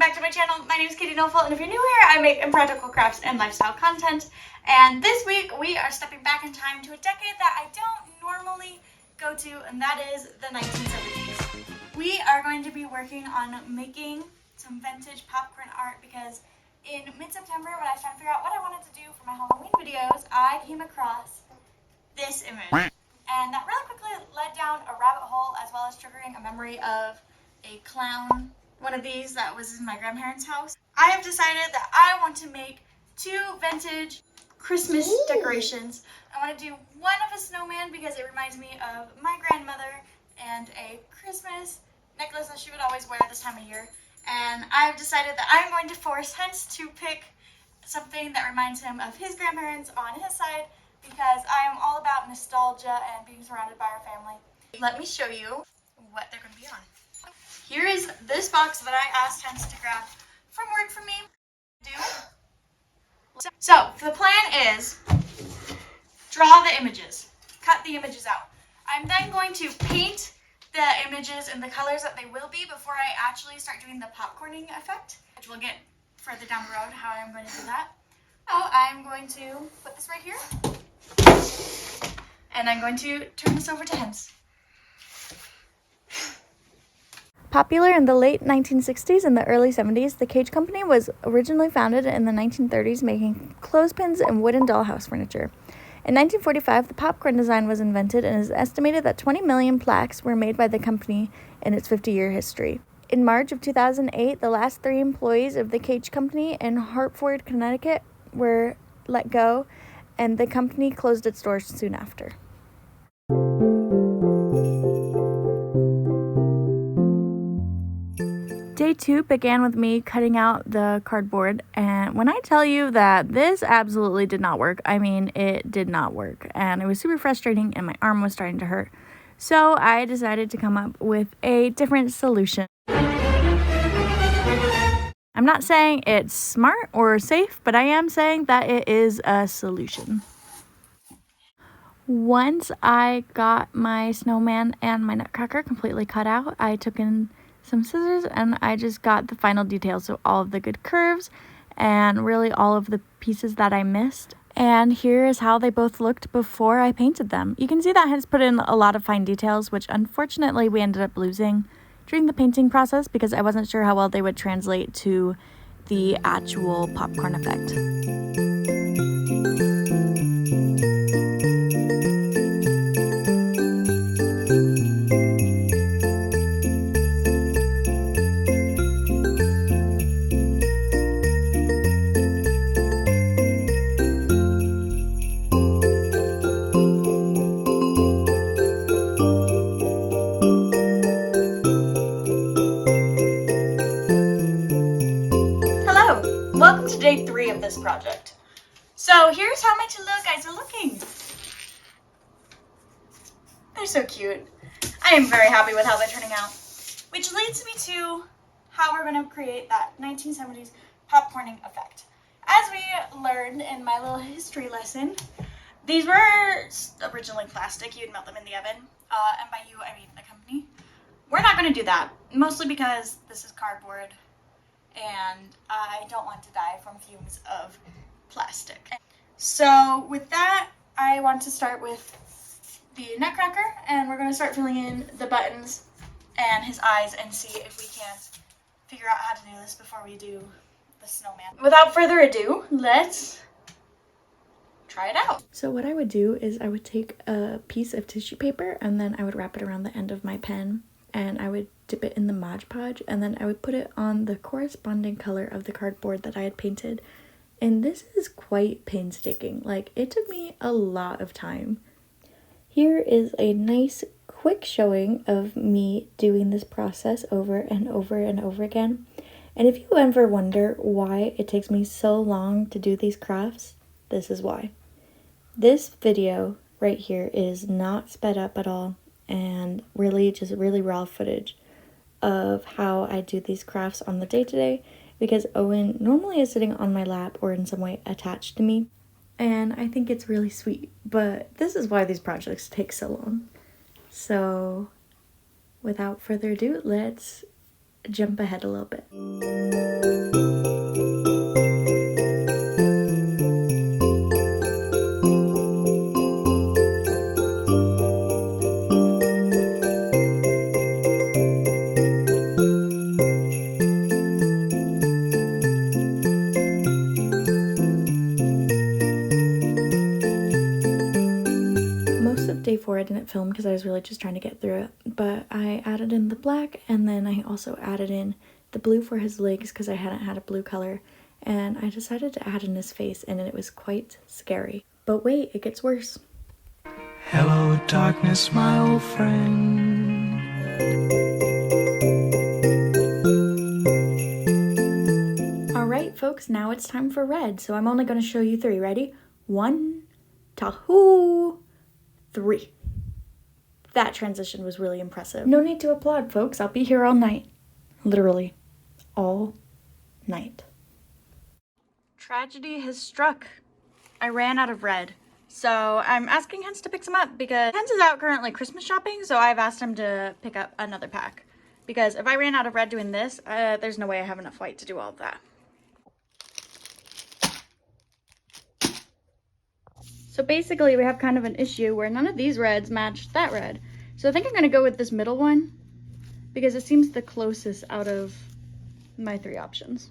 back to my channel. My name is Katie Nofel, and if you're new here, I make impractical crafts and lifestyle content. And this week, we are stepping back in time to a decade that I don't normally go to, and that is the 1970s. We are going to be working on making some vintage popcorn art because in mid-September, when I was trying to figure out what I wanted to do for my Halloween videos, I came across this image. And that really quickly led down a rabbit hole, as well as triggering a memory of a clown, one of these that was in my grandparents' house. I have decided that I want to make two vintage Christmas decorations. I want to do one of a snowman because it reminds me of my grandmother and a Christmas necklace that she would always wear this time of year. And I've decided that I'm going to force Hens to pick something that reminds him of his grandparents on his side, because I am all about nostalgia and being surrounded by our family. Let me show you what they're going to be on. Here is this box that I asked Hens to grab from work for me. So the plan is draw the images, cut the images out. I'm then going to paint the images in the colors that they will be before I actually start doing the popcorning effect, which we'll get further down the road how I'm going to do that. Now I'm going to put this right here. And I'm going to turn this over to Hens. Popular in the late 1960s and the early 70s, the Kage company was originally founded in the 1930s, making clothespins and wooden dollhouse furniture. In 1945, the popcorn design was invented, and it is estimated that 20 million plaques were made by the company in its 50-year history. In March of 2008, the last 3 employees of the Kage company in Hartford, Connecticut were let go, and the company closed its doors soon after. Day 2 began with me cutting out the cardboard, and when I tell you that this absolutely did not work, I mean it did not work, and it was super frustrating and my arm was starting to hurt. So I decided to come up with a different solution. I'm not saying it's smart or safe, but I am saying that it is a solution. Once I got my snowman and my nutcracker completely cut out, I took in some scissors and I just got the final details, so all of the good curves and really all of the pieces that I missed. And here is how they both looked before I painted them. You can see that Hens put in a lot of fine details, which unfortunately we ended up losing during the painting process because I wasn't sure how well they would translate to the actual popcorn effect. Welcome to day 3 of this project. So here's how my two little guys are looking. They're so cute. I am very happy with how they're turning out. Which leads me to how we're going to create that 1970s popcorning effect. As we learned in my little history lesson, these were originally plastic. You'd melt them in the oven. And by you, I mean the company. We're not going to do that, mostly because this is cardboard and I don't want to die from fumes of plastic. So with that, I want to start with the nutcracker, and we're going to start filling in the buttons and his eyes and see if we can't figure out how to do this before we do the snowman. Without further ado, let's try it out. So what I would do is I would take a piece of tissue paper and then I would wrap it around the end of my pen, and I would dip it in the Mod Podge, and then I would put it on the corresponding color of the cardboard that I had painted. And this is quite painstaking. Like, it took me a lot of time. Here is a nice quick showing of me doing this process over and over and over again. And if you ever wonder why it takes me so long to do these crafts, this is why. This video right here is not sped up at all, and really just really raw footage of how I do these crafts on the day-to-day, because Owen normally is sitting on my lap or in some way attached to me, and I think it's really sweet, but this is why these projects take so long. So without further ado, let's jump ahead a little bit. before I didn't film because I was really just trying to get through it. But I added in the black, and then I also added in the blue for his legs because I hadn't had a blue color. And I decided to add in his face, and it was quite scary. But wait, it gets worse. Hello, darkness, my old friend. Alright, folks, now it's time for red. So I'm only going to show you 3. Ready? 1, 2, 3. That transition was really impressive. No need to applaud, folks. I'll be here all night. Literally, all night. Tragedy has struck. I ran out of red. So I'm asking Hens to pick some up because Hens is out currently Christmas shopping, so I've asked him to pick up another pack. Because if I ran out of red doing this, there's no way I have enough white to do all of that. So basically we have kind of an issue where none of these reds match that red. So I think I'm going to go with this middle one because it seems the closest out of my 3 options.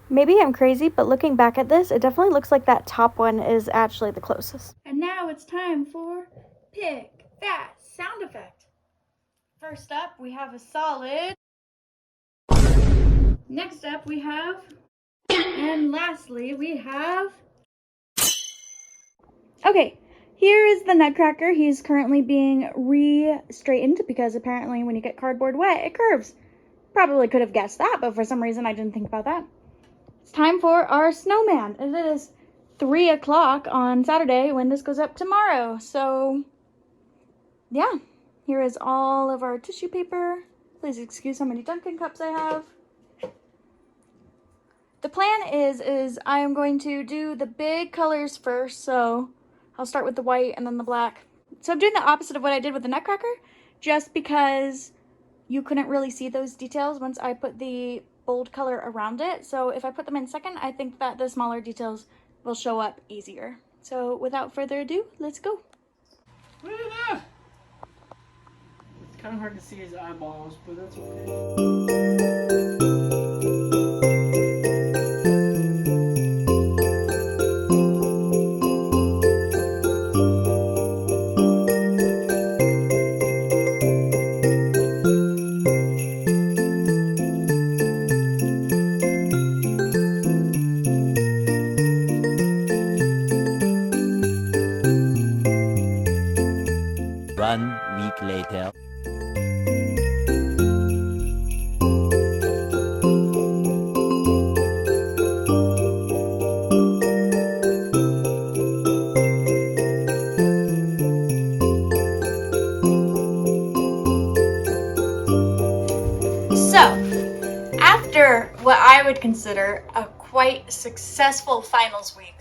Maybe I'm crazy, but looking back at this, it definitely looks like that top one is actually the closest. And now it's time for Pick That Sound Effect. First up, we have a solid. Next up, we have. And lastly, we have. Okay, here is the Nutcracker. He's currently being re-straightened because apparently when you get cardboard wet, it curves. Probably could have guessed that, but for some reason I didn't think about that. It's time for our snowman. It is 3 o'clock on Saturday when this goes up tomorrow. So, yeah, here is all of our tissue paper. Please excuse how many Dunkin' cups I have. The plan is I am going to do the big colors first, so I'll start with the white and then the black. So I'm doing the opposite of what I did with the Nutcracker, just because you couldn't really see those details once I put the bold color around it. So if I put them in second, I think that the smaller details will show up easier. So without further ado, let's go. Look at that! It's kind of hard to see his eyeballs, but that's okay. One week later. So, after what I would consider a quite successful finals week,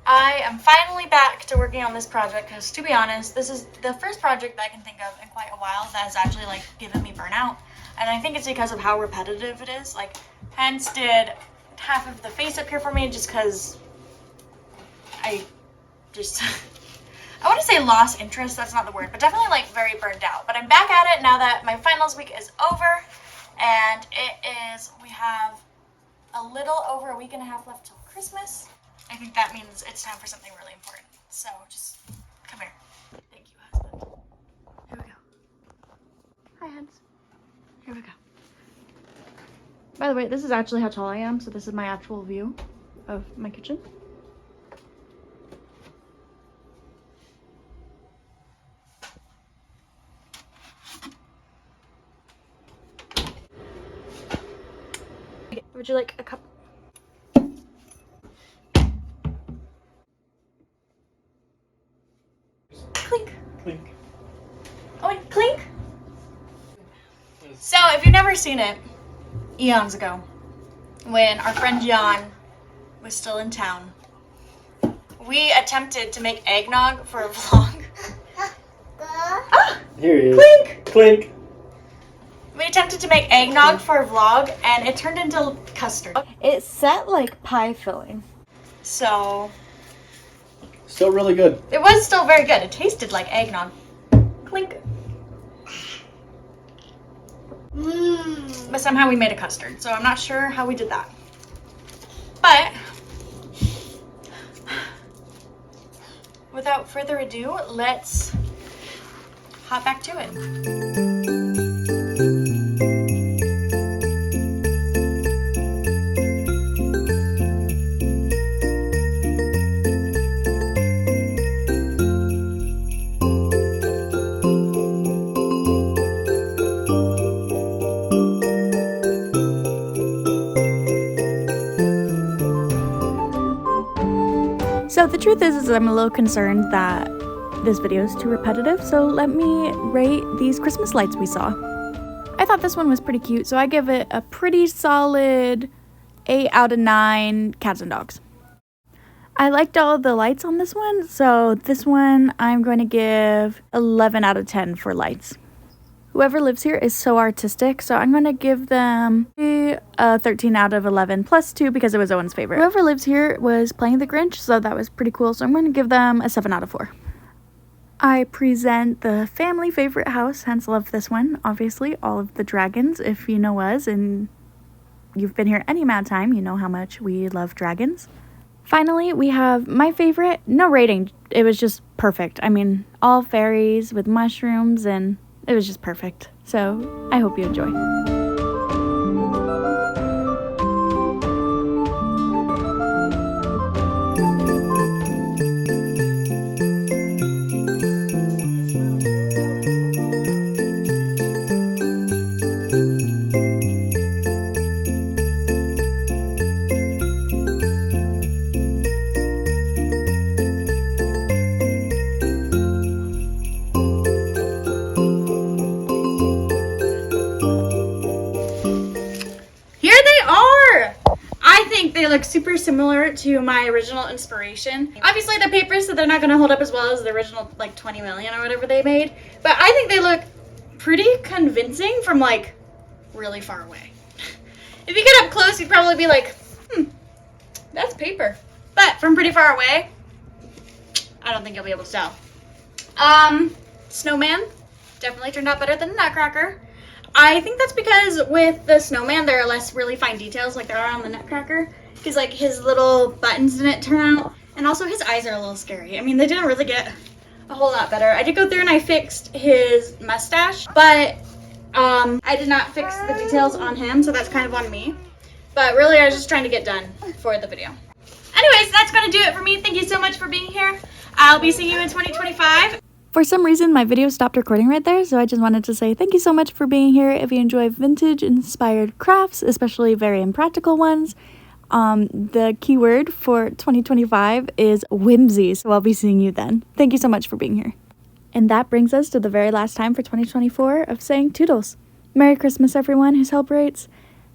I am finally back to working on this project because, to be honest, this is the first project that I can think of in quite a while that has actually, like, given me burnout. And I think it's because of how repetitive it is. Like, Hens did half of the face up here for me just because I want to say lost interest, that's not the word, but definitely, like, very burned out. But I'm back at it now that my finals week is over, and we have a little over a week and a half left till Christmas. I think that means it's time for something really important. So just come here. Thank you, husband. Here we go. Hi, Hens. Here we go. By the way, this is actually how tall I am, so this is my actual view of my kitchen. Would you like a cup? Clink. Clink. Oh, wait, clink. So, if you've never seen it, eons ago, when our friend Jan was still in town, we attempted to make eggnog for a vlog. Ah, Here he is. clink. Clink. We attempted to make eggnog for a vlog, and it turned into custard. It set like pie filling. So, Still really good. it was still very good. It tasted like eggnog. Clink. But somehow we made a custard, so I'm not sure how we did that. But, without further ado, let's hop back to it. So the truth is I'm a little concerned that this video is too repetitive, so let me rate these Christmas lights we saw. I thought this one was pretty cute, so I give it a pretty solid 8 out of 9 cats and dogs. I liked all the lights on this one, so this one I'm going to give 11 out of 10 for lights. Whoever lives here is so artistic, so I'm going to give them a 13 out of 11 plus 2 because it was Owen's favorite. Whoever lives here was playing the Grinch, so that was pretty cool, so I'm going to give them a 7 out of 4. I present the family favorite house, hence love this one. Obviously, all of the dragons, if you know us and you've been here any amount of time, you know how much we love dragons. Finally, we have my favorite. No rating, it was just perfect. I mean, all fairies with mushrooms and it was just perfect. So, I hope you enjoy. They look super similar to my original inspiration. Obviously they're paper, so they're not going to hold up as well as the original like 20 million or whatever they made, but I think they look pretty convincing from like really far away. If you get up close, you'd probably be like, that's paper. But from pretty far away, I don't think you'll be able to tell. Snowman definitely turned out better than a Nutcracker. I think that's because with the snowman, there are less really fine details like there are on the Nutcracker. Because like his little buttons didn't turn out. And also his eyes are a little scary. I mean, they didn't really get a whole lot better. I did go through and I fixed his mustache. But I did not fix the details on him. So that's kind of on me. But really, I was just trying to get done for the video. Anyways, that's going to do it for me. Thank you so much for being here. I'll be seeing you in 2025. For some reason, my video stopped recording right there, so I just wanted to say thank you so much for being here. If you enjoy vintage-inspired crafts, especially very impractical ones, the keyword for 2025 is whimsy, so I'll be seeing you then. Thank you so much for being here. And that brings us to the very last time for 2024 of saying toodles. Merry Christmas, everyone who celebrates.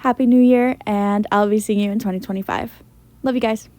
Happy New Year, and I'll be seeing you in 2025. Love you guys.